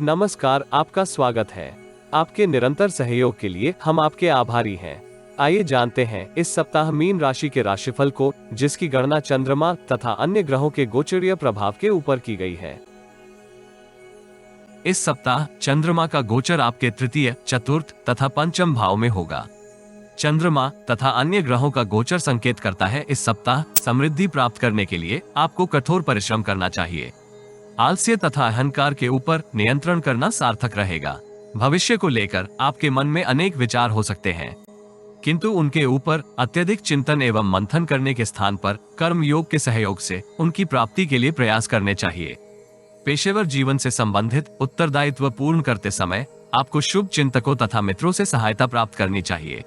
नमस्कार, आपका स्वागत है। आपके निरंतर सहयोग के लिए हम आपके आभारी हैं। आइए जानते हैं इस सप्ताह मीन राशि के राशिफल को, जिसकी गणना चंद्रमा तथा अन्य ग्रहों के गोचरीय प्रभाव के ऊपर की गई है। इस सप्ताह चंद्रमा का गोचर आपके तृतीय, चतुर्थ तथा पंचम भाव में होगा। चंद्रमा तथा अन्य ग्रहों का गोचर संकेत करता है इस सप्ताह समृद्धि प्राप्त करने के लिए आपको कठोर परिश्रम करना चाहिए। आलस्य तथा अहंकार के ऊपर नियंत्रण करना सार्थक रहेगा। भविष्य को लेकर आपके मन में अनेक विचार हो सकते हैं, किंतु उनके ऊपर अत्यधिक चिंतन एवं मंथन करने के स्थान पर कर्म योग के सहयोग से उनकी प्राप्ति के लिए प्रयास करने चाहिए। पेशेवर जीवन से संबंधित उत्तरदायित्व पूर्ण करते समय आपको शुभ चिंतकों तथा मित्रों से सहायता प्राप्त करनी चाहिए।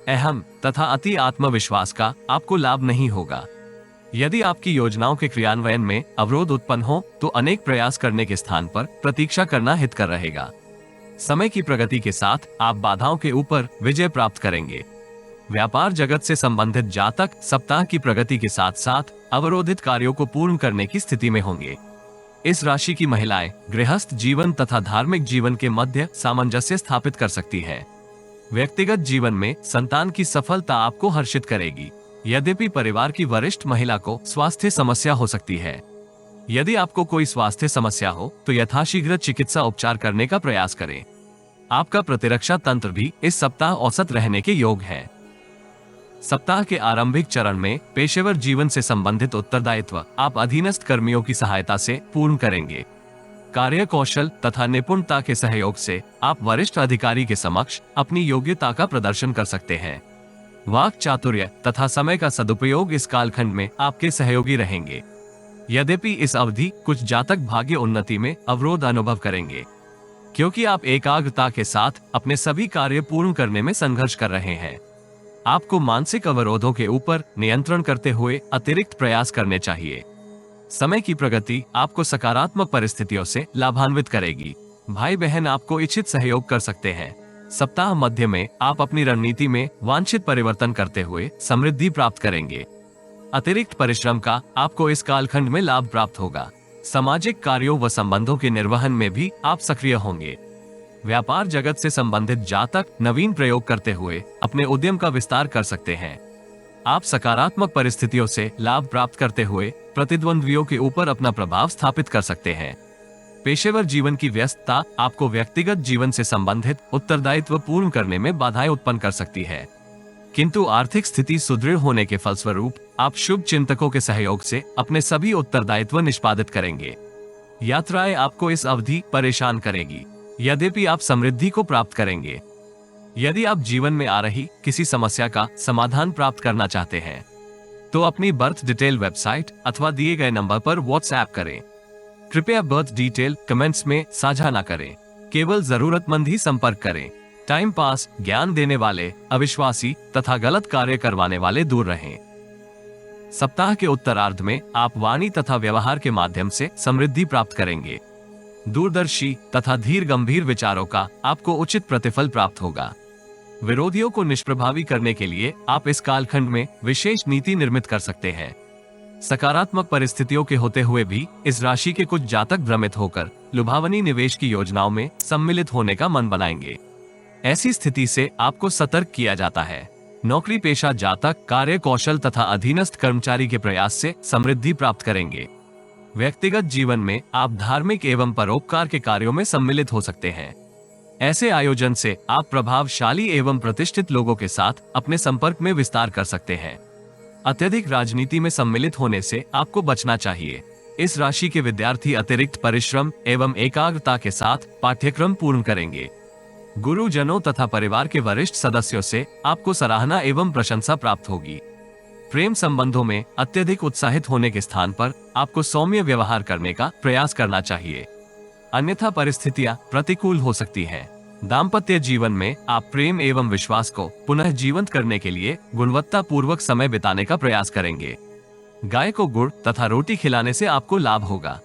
अहम तथा अति आत्मविश्वास का आपको लाभ नहीं होगा। यदि आपकी योजनाओं के क्रियान्वयन में अवरोध उत्पन्न हो तो अनेक प्रयास करने के स्थान पर प्रतीक्षा करना हितकर रहेगा। समय की प्रगति के साथ आप बाधाओं के ऊपर विजय प्राप्त करेंगे। व्यापार जगत से संबंधित जातक सप्ताह की प्रगति के साथ साथ अवरोधित कार्यों को पूर्ण करने की स्थिति में होंगे। इस राशि की महिलाएं गृहस्थ जीवन तथा धार्मिक जीवन के मध्य सामंजस्य स्थापित कर सकती हैं। व्यक्तिगत जीवन में संतान की सफलता आपको हर्षित करेगी। यद्यपि परिवार की वरिष्ठ महिला को स्वास्थ्य समस्या हो सकती है। यदि आपको कोई स्वास्थ्य समस्या हो तो यथाशीघ्र चिकित्सा उपचार करने का प्रयास करें। आपका प्रतिरक्षा तंत्र भी इस सप्ताह औसत रहने के योग है। सप्ताह के आरंभिक चरण में पेशेवर जीवन से संबंधित उत्तरदायित्व आप अधीनस्थ कर्मियों की सहायता से पूर्ण करेंगे। कार्य कौशल तथा निपुणता के सहयोग से आप वरिष्ठ अधिकारी के समक्ष अपनी योग्यता का प्रदर्शन कर सकते हैं। वाक चातुर्य तथा समय का सदुपयोग इस कालखंड में आपके सहयोगी रहेंगे। यद्यपि इस अवधि कुछ जातक भाग्य उन्नति में अवरोध अनुभव करेंगे, क्योंकि आप एकाग्रता के साथ अपने सभी कार्य पूर्ण करने में संघर्ष कर रहे हैं। आपको मानसिक अवरोधों के ऊपर नियंत्रण करते हुए अतिरिक्त प्रयास करने चाहिए। समय की प्रगति आपको सकारात्मक परिस्थितियों से लाभान्वित करेगी। भाई बहन आपको इच्छित सहयोग कर सकते हैं। सप्ताह मध्य में आप अपनी रणनीति में वांछित परिवर्तन करते हुए समृद्धि प्राप्त करेंगे। अतिरिक्त परिश्रम का आपको इस कालखंड में लाभ प्राप्त होगा। सामाजिक कार्यों व संबंधों के निर्वहन में भी आप सक्रिय होंगे। व्यापार जगत से संबंधित जातक नवीन प्रयोग करते हुए अपने उद्यम का विस्तार कर सकते हैं। आप सकारात्मक परिस्थितियों से लाभ प्राप्त करते हुए प्रतिद्वंद्वियों के ऊपर अपना प्रभाव स्थापित कर सकते हैं। पेशेवर जीवन की व्यस्तता आपको व्यक्तिगत जीवन से संबंधित उत्तरदायित्व पूर्ण करने में बाधाएं उत्पन्न कर सकती है, किंतु आर्थिक स्थिति सुदृढ़ होने के फलस्वरूप आप शुभ चिंतकों के सहयोग से अपने सभी उत्तरदायित्व निष्पादित करेंगे। यात्राएं आपको इस अवधि परेशान करेगी, यद्यपि आप समृद्धि को प्राप्त करेंगे। यदि आप जीवन में आ रही किसी समस्या का समाधान प्राप्त करना चाहते हैं तो अपनी बर्थ डिटेल वेबसाइट अथवा दिए गए नंबर पर व्हाट्सएप करें। कृपया बर्थ डिटेल कमेंट्स में साझा न करें। केवल जरूरतमंद ही संपर्क करें। टाइम पास, ज्ञान देने वाले, अविश्वासी तथा गलत कार्य करवाने वाले दूर रहें। सप्ताह के उत्तरार्ध में आप वाणी तथा व्यवहार के माध्यम से समृद्धि प्राप्त करेंगे। दूरदर्शी तथा धीर गंभीर विचारों का आपको उचित प्रतिफल प्राप्त होगा। विरोधियों को निष्प्रभावी करने के लिए आप इस कालखंड में विशेष नीति निर्मित कर सकते हैं। सकारात्मक परिस्थितियों के होते हुए भी इस राशि के कुछ जातक भ्रमित होकर लुभावनी निवेश की योजनाओं में सम्मिलित होने का मन बनाएंगे। ऐसी स्थिति से आपको सतर्क किया जाता है। नौकरी पेशा जातक कार्य कौशल तथा अधीनस्थ कर्मचारी के प्रयास से समृद्धि प्राप्त करेंगे। व्यक्तिगत जीवन में आप धार्मिक एवं परोपकार के कार्यों में सम्मिलित हो सकते हैं। ऐसे आयोजन से आप प्रभावशाली एवं प्रतिष्ठित लोगों के साथ अपने संपर्क में विस्तार कर सकते हैं। अत्यधिक राजनीति में सम्मिलित होने से आपको बचना चाहिए। इस राशि के विद्यार्थी अतिरिक्त परिश्रम एवं एकाग्रता के साथ पाठ्यक्रम पूर्ण करेंगे। गुरुजनों तथा परिवार के वरिष्ठ सदस्यों से आपको सराहना एवं प्रशंसा प्राप्त होगी। प्रेम संबंधों में अत्यधिक उत्साहित होने के स्थान पर आपको सौम्य व्यवहार करने का प्रयास करना चाहिए, अन्यथा परिस्थितियां प्रतिकूल हो सकती हैं। दाम्पत्य जीवन में आप प्रेम एवं विश्वास को पुनः जीवंत करने के लिए गुणवत्ता पूर्वक समय बिताने का प्रयास करेंगे। गाय को गुड़ तथा रोटी खिलाने से आपको लाभ होगा।